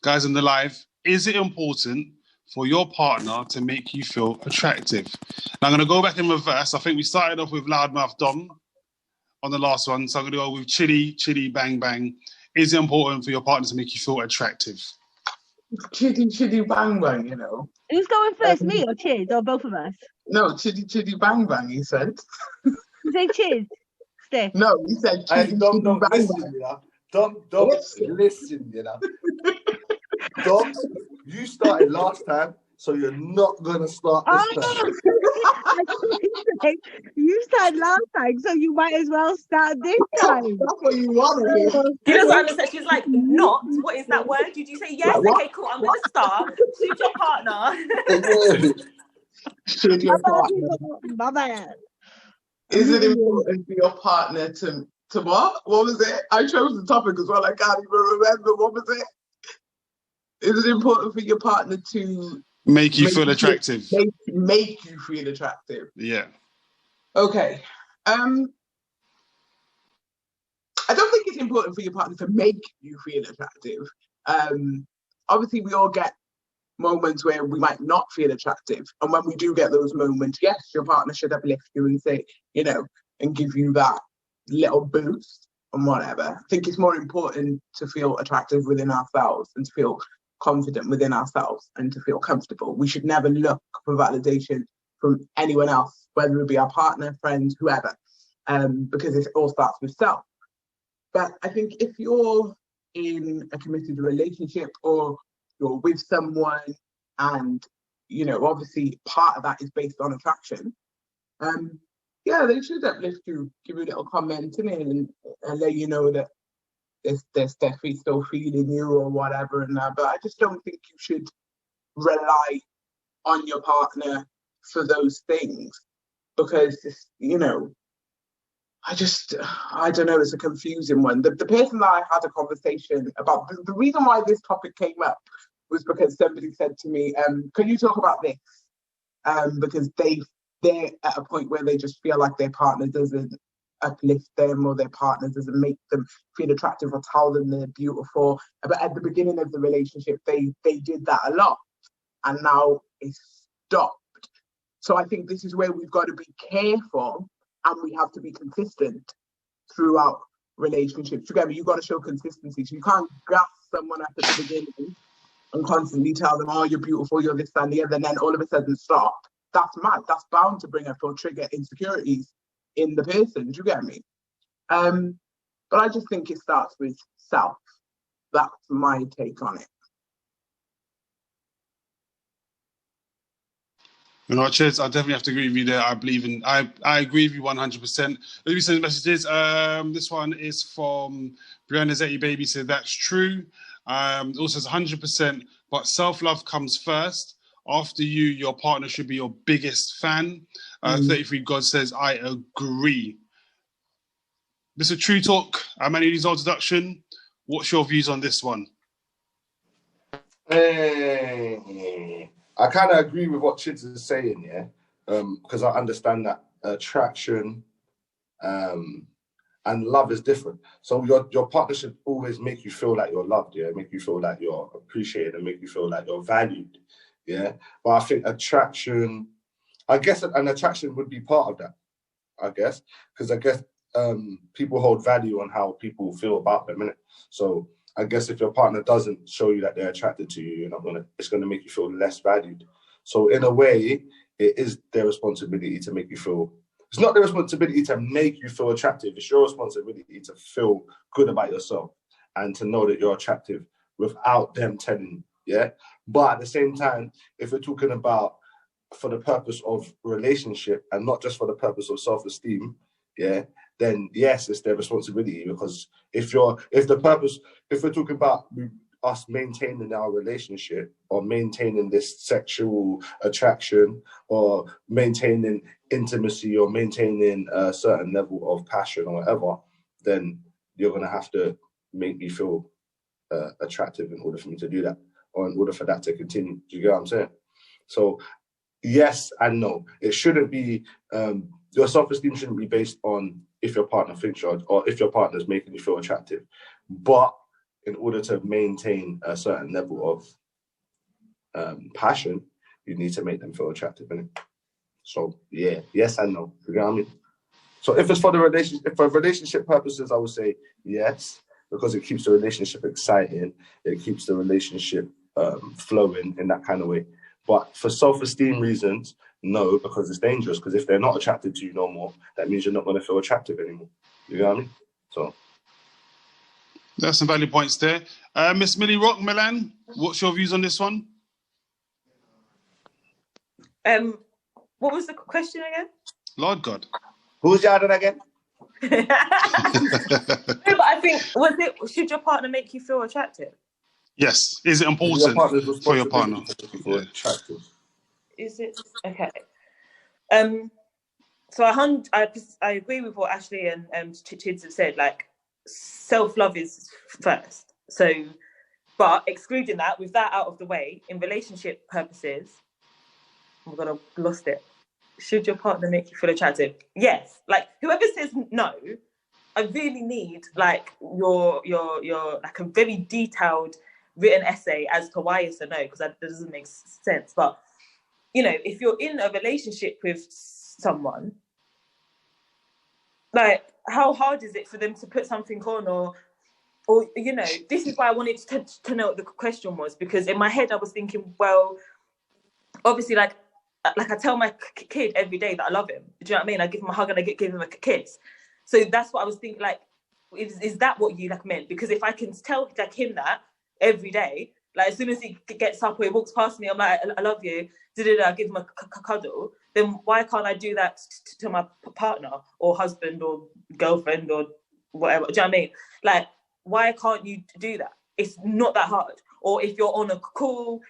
Guys in the live, is it important for your partner to make you feel attractive? Now, I'm going to go back in reverse. I think we started off with Loudmouth Dom on the last one. So I'm going to go with Chitty Bang Bang. Is it important for your partner to make you feel attractive? Chitty Bang Bang, you know. Who's going first, me or Chiz, or both of us? No, Chitty Bang Bang, he said. You say Chiz? Stay. No, he said Chitty Bang Bang. Listen, you know. Don't listen, you know. Dom, you started last time, so you're not going to start this time. You started last time, so you might as well start this time. That's what you want to hear. He doesn't understand. She's like, not? What is that word? Did you say yes? Okay, cool. I'm going to start. Shoot your partner. Shoot your partner. My bad. Is it important for your partner to what? What was it? I chose the topic as well. I can't even remember. What was it? Is it important for your partner to make you feel attractive? Make you feel attractive. Yeah. Okay. I don't think it's important for your partner to make you feel attractive. Obviously, we all get moments where we might not feel attractive. And when we do get those moments, yes, your partner should uplift you and say, you know, and give you that little boost and whatever. I think it's more important to feel attractive within ourselves and to feel confident within ourselves and to feel comfortable. We should never look for validation from anyone else, whether it be our partner, friends, whoever, because it all starts with self. But I think if you're in a committed relationship or you're with someone and, you know, obviously part of that is based on attraction, yeah, they should uplift you, give you a little comment in it and let you know that they're definitely still feeling you or whatever and that. But I just don't think you should rely on your partner for those things because, you know, I don't know, it's a confusing one. The person that I had a conversation about, the reason why this topic came up was because somebody said to me, can you talk about this? Because they're at a point where they just feel like their partner doesn't uplift them or their partner doesn't make them feel attractive or tell them they're beautiful. But at the beginning of the relationship, they did that a lot and now it's stopped. So I think this is where we've got to be careful and we have to be consistent throughout relationships. Together, you've got to show consistency. So you can't gas someone up at the beginning and constantly tell them, oh, you're beautiful, you're this and the other, and then all of a sudden stop. That's mad. That's bound to bring up or trigger insecurities in the person. Do you get me? But I just think it starts with self. That's my take on it. You know, Chiz, I definitely have to agree with you there. I agree with you 100%. Let me send messages. This one is from Brianna Zetti Baby, said that's true. Also says 100%, but self-love comes first. After you, your partner should be your biggest fan. 33 God says, I agree. This is TruuuTalk. I'm Manny's introduction. What's your views on this one? I kind of agree with what Chids is saying, yeah, because I understand that attraction and love is different. So your partner should always make you feel like you're loved, yeah, make you feel like you're appreciated and make you feel like you're valued, yeah. But I think attraction, I guess an attraction would be part of that, I guess, because I guess people hold value on how people feel about them, innit? So I guess if your partner doesn't show you that they're attracted to you, it's going to make you feel less valued. So in a way, it is their responsibility to make you feel. It's not their responsibility to make you feel attractive. It's your responsibility to feel good about yourself and to know that you're attractive without them telling you. Yeah. But at the same time, if we're talking about for the purpose of relationship and not just for the purpose of self-esteem, yeah, then yes, it's their responsibility. Because if we're talking about us maintaining our relationship or maintaining this sexual attraction or maintaining intimacy or maintaining a certain level of passion or whatever, then you're going to have to make me feel attractive in order for me to do that, or in order for that to continue. Do you get what I'm saying? So yes and no. It shouldn't be, your self-esteem shouldn't be based on if your partner thinks you're, or if your partner's making you feel attractive. But in order to maintain a certain level of passion, you need to make them feel attractive, innit? So yeah, yes and no. You know what I mean? So if it's for the relationship, for relationship purposes, I would say yes, because it keeps the relationship exciting. It keeps the relationship flowing in that kind of way. But for self-esteem reasons, no, because it's dangerous. Because if they're not attracted to you no more, that means you're not going to feel attractive anymore. You know what I mean? So that's some valid points there. Miss Millie Rock, Milan, what's your views on this one? What was the question again? Lord God. who's Jordan again? No, but I think, should your partner make you feel attractive? Yes. Is it important for your partner? For attractive. Is it? Okay. So I agree with what Ashley and Chids have said. Like, self-love is first. So, but excluding that, with that out of the way, in relationship purposes, oh my God, I've lost it. Should your partner make you feel attractive? Yes. Like, whoever says no, I really need like your like a very detailed written essay as to why it's a no, because that doesn't make sense. But you know, if you're in a relationship with someone, like, how hard is it for them to put something on, or you know, this is why I wanted to know what the question was, because in my head I was thinking, well, obviously, like I tell my kid every day that I love him. Do you know what I mean? I give him a hug and I give him a kiss. So that's what I was thinking. Like, is that what you like meant? Because if I can tell like him that every day, like as soon as he gets up or he walks past me, I'm like, I love you. I give him a cuddle. Then why can't I do that to my partner or husband or girlfriend or whatever? Do you know what I mean? Like, why can't you do that? It's not that hard. Or if you're on a call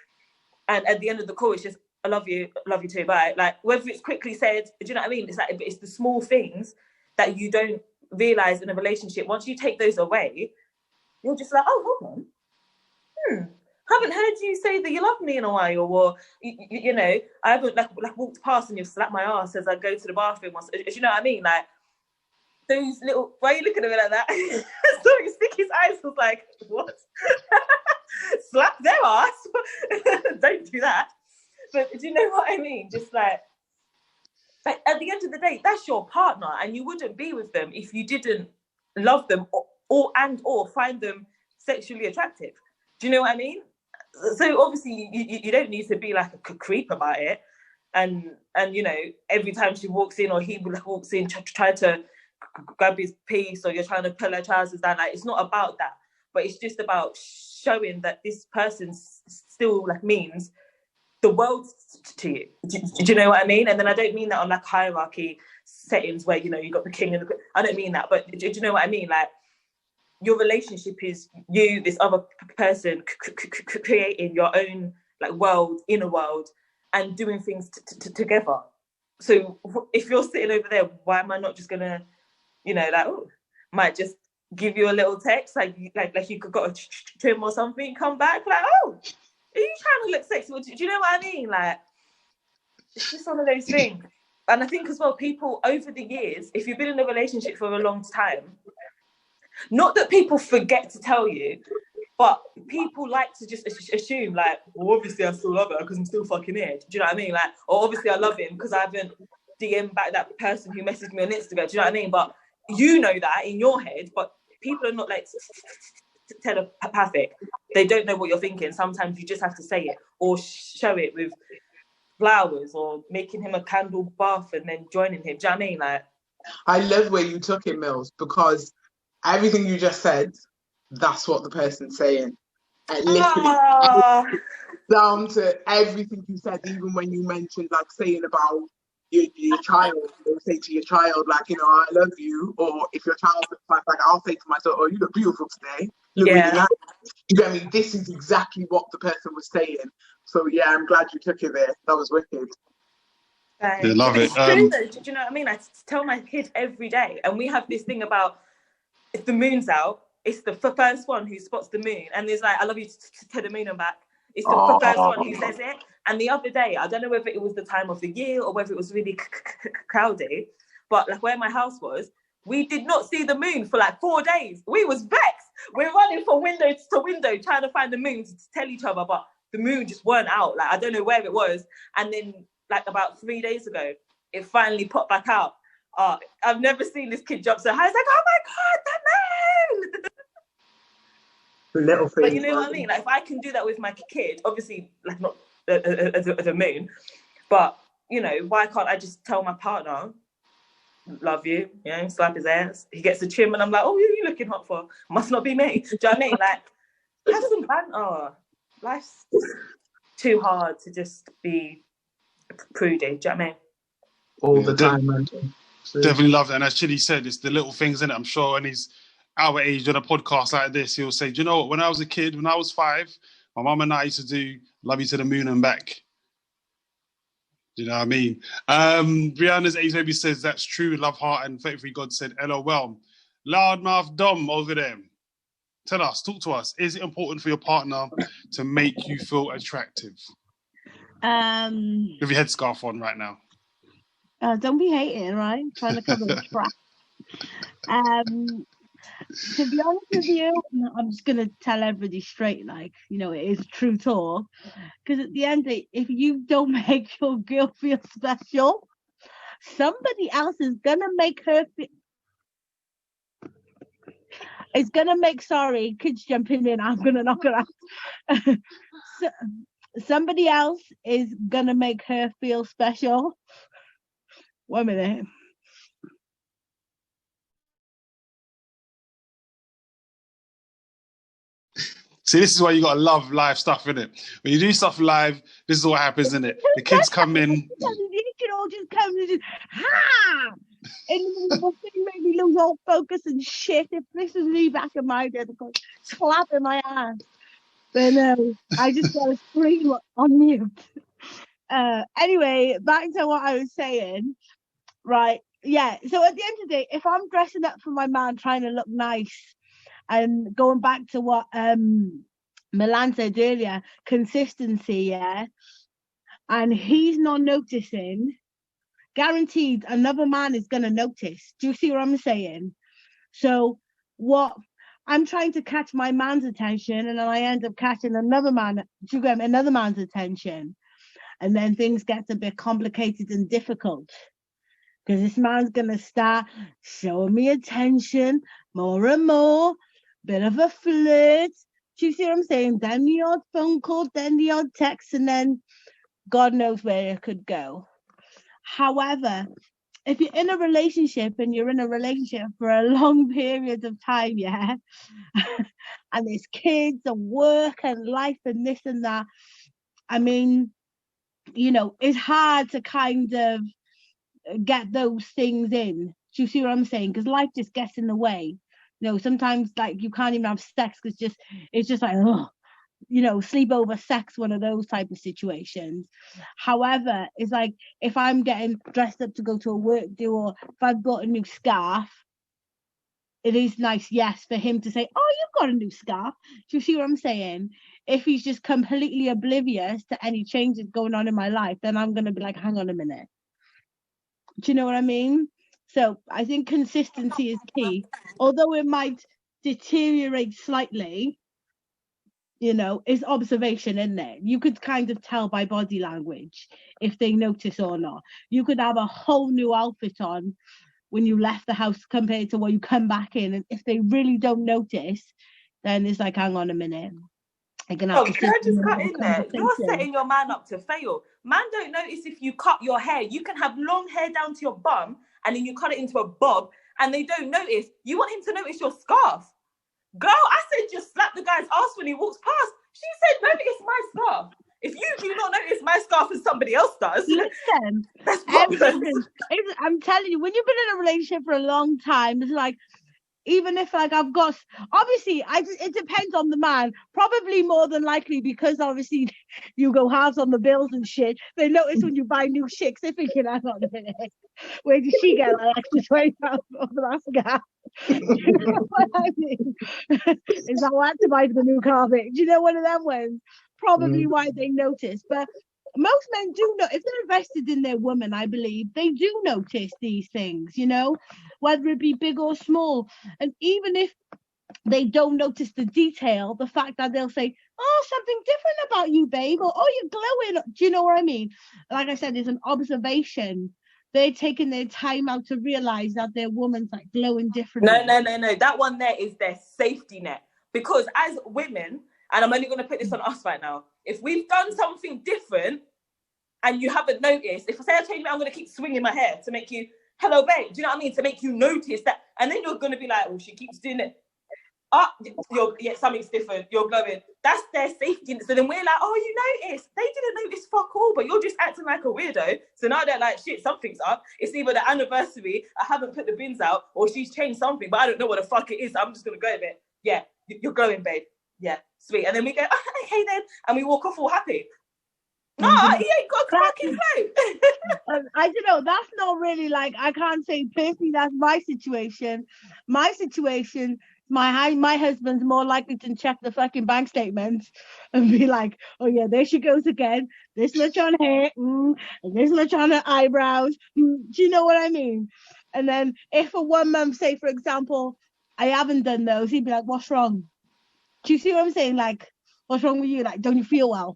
and at the end of the call, it's just, I love you too, bye. Like, whether it's quickly said, do you know what I mean? It's like, it's the small things that you don't realize in a relationship. Once you take those away, you're just like, oh, hold on. Haven't heard you say that you love me in a while, or you know, I haven't like walked past and you've slapped my ass as I go to the bathroom. Or, you know what I mean? Like, those little. Why are you looking at me like that? Sorry, Sticky's eyes was like, what? Slap their ass? Don't do that. But do you know what I mean? Just like at the end of the day, that's your partner, and you wouldn't be with them if you didn't love them or find them sexually attractive. Do you know what I mean? So obviously you don't need to be like a creep about it, and you know, every time she walks in or he walks in, try to grab his piece, or you're trying to pull her trousers down. Like, it's not about that, but it's just about showing that this person still like means the world to you. Do you know what I mean? And then I don't mean that on like hierarchy settings where, you know, you got the king and the queen. I don't mean that, but do you know what I mean? Like, your relationship is you, this other person, creating your own like world, inner world, and doing things together. So if you're sitting over there, why am I not just gonna, you know, like, oh, might just give you a little text, like you could got a trim or something, come back, like, oh, are you trying to look sexy? Do you know what I mean? Like, it's just one of those things. And I think as well, people over the years, if you've been in a relationship for a long time, not that people forget to tell you, but people like to just assume, like, well, obviously I still love her because I'm still fucking here. Do you know what I mean? Like, or obviously I love him because I haven't DM back that person who messaged me on Instagram. Do you know what I mean? But you know that in your head, but people are not like telepathic. They don't know what you're thinking. Sometimes you just have to say it or show it with flowers or making him a candle bath and then joining him. Do you know what I mean? Like, I love where you took it, Mills, because everything you just said, that's what the person's saying. And literally down to everything you said, even when you mentioned like saying about your child, or say to your child, like, you know, I love you, or if your child looks like I'll say to my daughter, oh, you look beautiful today, you look really nice. You get me? This is exactly what the person was saying. So yeah, I'm glad you took it there. That was wicked. They love it. It's true though. Do you know what I mean? I tell my kid every day, and we have this thing about if the moon's out, it's the first one who spots the moon, and there's like, I love you to the moon and back. It's the first one who says it. And the other day, I don't know whether it was the time of the year or whether it was really cloudy, but like where my house was, we did not see the moon for like 4 days. We was vexed. We're running from window to window trying to find the moon to tell each other, but the moon just weren't out. Like, I don't know where it was. And then like about 3 days ago, it finally popped back out. I've never seen this kid jump so high. It's like, oh my God, the moon! Little thing. But you know what I mean? Like, if I can do that with my kid, obviously, like not the moon, but you know, why can't I just tell my partner, love you, you know, slap his ass, he gets a trim, and I'm like, oh, who are you looking hot for? Must not be me. Do you know what I mean? Like, have some banter. Life's too hard to just be prudy. Do you know what I mean? All the time, man. Definitely love that. And as Chidi said, it's the little things in it. I'm sure when he's our age on a podcast like this, he'll say, do you know what? When I was a kid, when I was 5, my mum and I used to do love you to the moon and back. Do you know what I mean? Brianna's age maybe says that's true. Love heart and faithfully God said, LOL. Loudmouth Dom over there. Tell us, talk to us. Is it important for your partner to make you feel attractive? With your headscarf on right now. Don't be hating, right? I'm trying to cover the track. To be honest with you, I'm just going to tell everybody straight, like, you know, it is true talk. Because at the end of it, if you don't make your girl feel special, somebody else is going to make her feel... It's going to make... Sorry, kids jumping in. I'm going to knock it out. Somebody else is going to make her feel special. 1 minute. See, this is why you gotta love live stuff, innit? When you do stuff live, this is what happens, innit? The kids come in. You can all just come and just ha! And the thing made me lose all focus and shit. If this was me back in my day, I'd go slapping my ass. But no, I just got to scream on mute. Anyway, back to what I was saying. Right, yeah. So at the end of the day, if I'm dressing up for my man, trying to look nice, and going back to what Milan said earlier, consistency, yeah, and he's not noticing, guaranteed another man is going to notice. Do you see what I'm saying? So what I'm trying to catch my man's attention, and then I end up catching another man's attention, and then things get a bit complicated and difficult. Because this man's going to start showing me attention more and more, bit of a flirt. Do you see what I'm saying? Then the odd phone call, then the odd text, and then God knows where it could go. However, if you're in a relationship and you're in a relationship for a long period of time, yeah, and there's kids and work and life and this and that, I mean, you know, it's hard to kind of get those things in. Do you see what I'm saying? Because life just gets in the way. You know, sometimes like you can't even have sex because it's just like, oh, you know, sleepover sex, one of those type of situations. However, it's like if I'm getting dressed up to go to a work do, or if I've bought a new scarf, it is nice, yes, for him to say, oh, you've got a new scarf. Do you see what I'm saying? If he's just completely oblivious to any changes going on in my life, then I'm going to be like, hang on a minute. Do you know what I mean? So I think consistency is key. Although it might deteriorate slightly, you know, it's observation, isn't it? You could kind of tell by body language if they notice or not. You could have a whole new outfit on when you left the house compared to when you come back in. And if they really don't notice, then it's like, hang on a minute. I'm gonna have to can I just cut the in there? You're conversation. setting your man up to fail. Man don't notice if you cut your hair. You can have long hair down to your bum and then you cut it into a bob and they don't notice. You want him to notice your scarf. Girl, I said just slap the guy's ass when he walks past. She said, notice my scarf. If you do not notice my scarf and somebody else does, listen, that's problems. I'm telling you, when you've been in a relationship for a long time, it's like, even if like I've got, obviously, it depends on the man. Probably more than likely because obviously you go halves on the bills and shit. They notice when you buy new shit. They're thinking, hang on a minute, where did she get that extra £20 for that gas? You know what I mean? Is that what I had to buy for the new carpet? Do you know, one of them ones? Probably why they notice. But most men do know, if they're invested in their woman, I believe they do notice these things, you know, whether it be big or small. And even if they don't notice the detail, the fact that they'll say, oh, something different about you, babe, or oh, you're glowing. Do you know what I mean? Like I said, it's an observation. They're taking their time out to realize that their woman's like glowing differently. No. That one there is their safety net. Because as women, and I'm only going to put this on us right now, if we've done something different and you haven't noticed, if I say I change, I'm going to keep swinging my hair to make you, hello, babe, do you know what I mean? To make you notice that. And then you're going to be like, well, she keeps doing it. Something's different. You're glowing. That's their safety. So then we're like, oh, you noticed. They didn't notice fuck all, but you're just acting like a weirdo. So now they're like, shit, something's up. It's either the anniversary, I haven't put the bins out, or she's changed something, but I don't know what the fuck it is. So I'm just going to go with it. Yeah, you're glowing, babe. Yeah, sweet. And then we go, oh, okay then. And we walk off all happy. No, he ain't got a cracking float. I don't know. That's not really like, I can't say personally that's my situation. My situation, my husband's more likely to check the fucking bank statements and be like, oh yeah, there she goes again. This much on hair, and this much on her eyebrows. Do you know what I mean? And then if for 1 month, say for example, I haven't done those, he'd be like, what's wrong? Do you see what I'm saying? Like, what's wrong with you? Like, don't you feel well?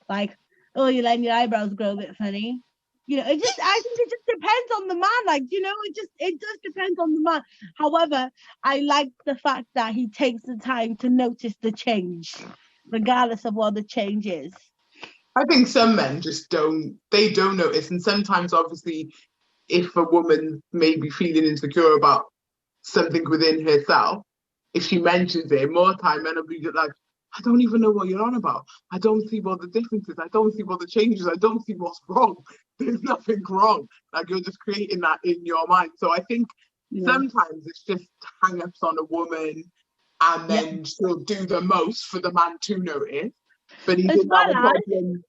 Like, oh, you're letting your eyebrows grow a bit funny. You know, I think it just depends on the man. Like, you know, it just depends on the man. However, I like the fact that he takes the time to notice the change, regardless of what the change is. I think some men just don't notice. And sometimes, obviously, if a woman may be feeling insecure about something within herself, if she mentions it, more time men will be like, I don't even know what you're on about. I don't see what the difference is. I don't see what the changes. I don't see what's wrong. There's nothing wrong. Like, you're just creating that in your mind. So I think sometimes it's just hang-ups on a woman, and then she'll do the most for the man to notice. But he didn't have a problem.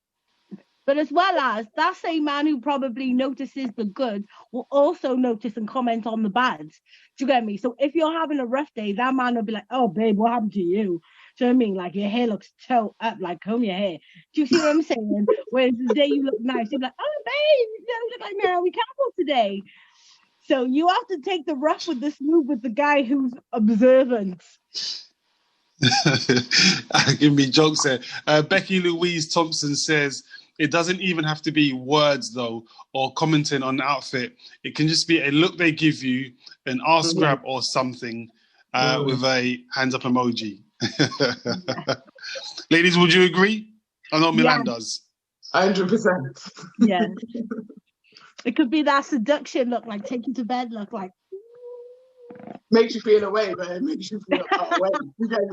But as well as that same man who probably notices the good will also notice and comment on the bad. Do you get me? So if you're having a rough day, that man will be like, oh, babe, what happened to you? Do you know what I mean? Like, your hair looks toe up, like, comb your hair. Do you see what I'm saying? Whereas the day you look nice, you're like, oh, babe, you look like Naomi Campbell today. So you have to take the rough with the smooth with the guy who's observant. Give me jokes there. Becky Louise Thompson says, it doesn't even have to be words, though, or commenting on the outfit. It can just be a look they give you, an arse grab or something, with a hands up emoji. Ladies, would you agree? I know Milan does. 100%. Yeah. It could be that seduction look, like take you to bed look, like makes you feel away, but it makes you feel away.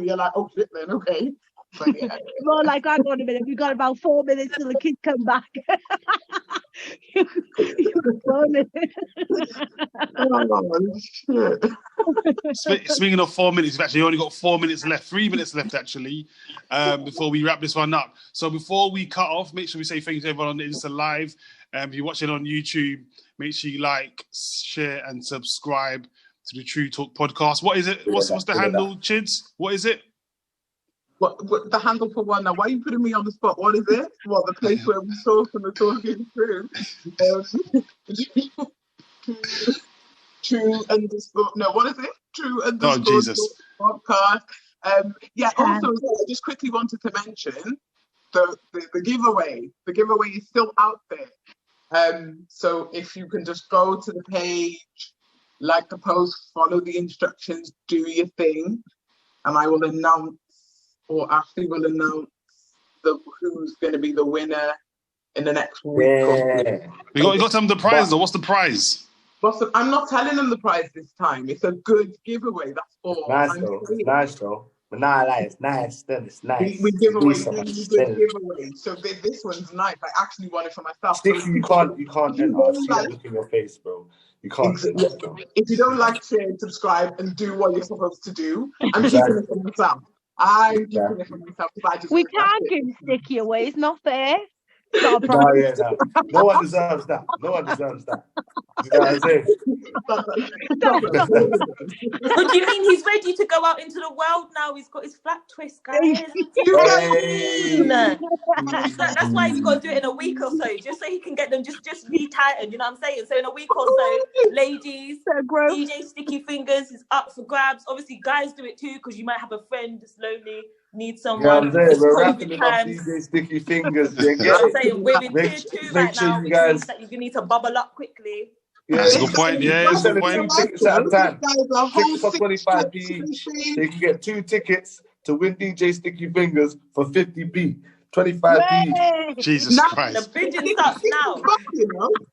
You're like, oh shit, then okay. But yeah. More like, hang on a minute, we got about 4 minutes till the kids come back. Speaking of 4 minutes, we've actually only got 4 minutes left, 3 minutes left actually, before we wrap this one up. So before we cut off, make sure we say thank you to everyone on Insta Live. If you're watching on YouTube, make sure you like, share, and subscribe to the TruuuTalk podcast. What is it? What's the handle, Chids? What is it? What the handle for one now? Why are you putting me on the spot? What is it? What, the place where we talk and we're talking through? True underscore. No, what is it? True underscore. Oh, Jesus. Podcast. Also, I just quickly wanted to mention the giveaway. The giveaway is still out there. So if you can just go to the page, like the post, follow the instructions, do your thing, and I will announce or Ashley will announce who's going to be the winner in the next week. Yeah. You got to tell them the prize though. What's the prize? I'm not telling them the prize this time. It's a good giveaway. That's all. Nice though. But nah, like, it's nice. Then it's nice. We give away Decent. really good giveaways. So this one's nice. I actually want it for myself. Sticky, So you can't enter. I see that look in your face, bro. You can't. If you don't like, share, and subscribe, and do what you're supposed to do, I'm keeping it for myself. I'm keeping it for myself because I just. We can't give sticky away. It's not fair. It's not a No, prize. yeah, no. No one deserves that. No one deserves that. You know what I'm saying? What do you mean? He's ready to go out into the world now. He's got his flat twist, guys. Hey. That's why he's got to do it in a week or so, just so he can get them just retightened. You know what I'm saying? So in a week or so, ladies, DJ Sticky Fingers is up for grabs. Obviously, guys do it too because you might have a friend that's lonely, needs someone. Yeah, It's we're COVID rapping about times. DJ Sticky Fingers. You know what I'm saying? We're in Make tier 2 make right sure now, you which guys- means that you need to bubble up quickly. Yeah, That's a good point. Yeah, it's a good selling point. 2 tickets at a time. Tickets for 25p each. So you can get 2 tickets to win DJ Sticky Fingers for 50p. 25p. Jesus Christ. The bidding starts now.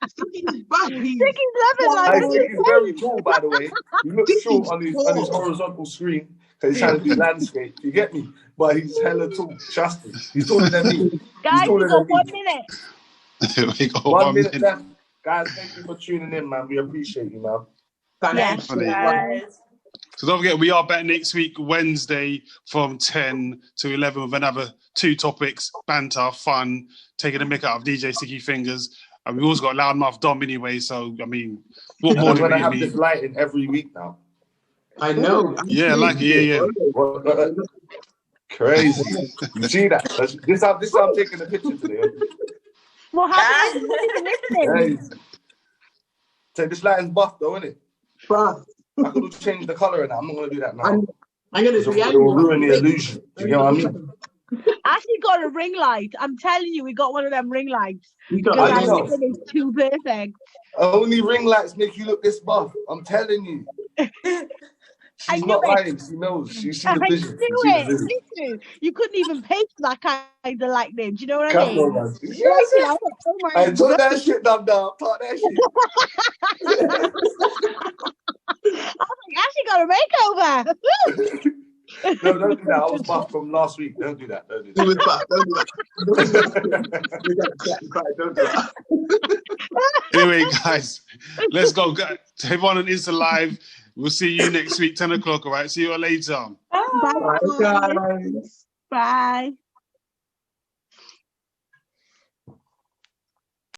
Sticky's back. Sticky's loving I like think he's very tall, by the way. He looks short on his horizontal screen because he's trying to do landscape. You get me? But he's hella tall. Trust me. He's taller than me. Guys, taller we got than me. 1 minute. We got 1 minute left. Guys, thank you for tuning in, man. We appreciate you, man. Thanks. Guys. So don't forget, we are back next week, Wednesday, from 10 to 11 with another 2 topics, banter, fun, taking the mick out of DJ Sticky Fingers. And we've also got Loudmouth Dom anyway, so, I mean, what more I'm do going to we have need? this lighting every week now. I know. Yeah, like it, yeah. Crazy. You see that? This how I'm taking the picture today. What happened? Listening. Crazy. So this lighting's buff though, isn't it? But I could change the colour in that. I'm not going to do that now. I'm going to It will ruin the illusion. Do you know what I mean? Ashley got a ring light. I'm telling you, we got one of them ring lights. You Because got I I know. think it's too perfect. Only ring lights make you look this buff. I'm telling you. I She's knew not it. lying. She knows. She sees I the knew vision. She sees the it. vision. Listen, you couldn't even pay for that kind of lightning. Do you know what I Come mean? on, man. Like, oh my I took God. that shit down. Talk that shit. I think Ashley got a makeover. No, don't do that. I was buff from last week. Don't do that. Don't do He was that. back. Don't do that. Don't do that. Anyway, guys, let's go. Everyone on Insta Live, we'll see you next week, 10 o'clock, all right? See you all later. Bye. Bye, guys. Bye.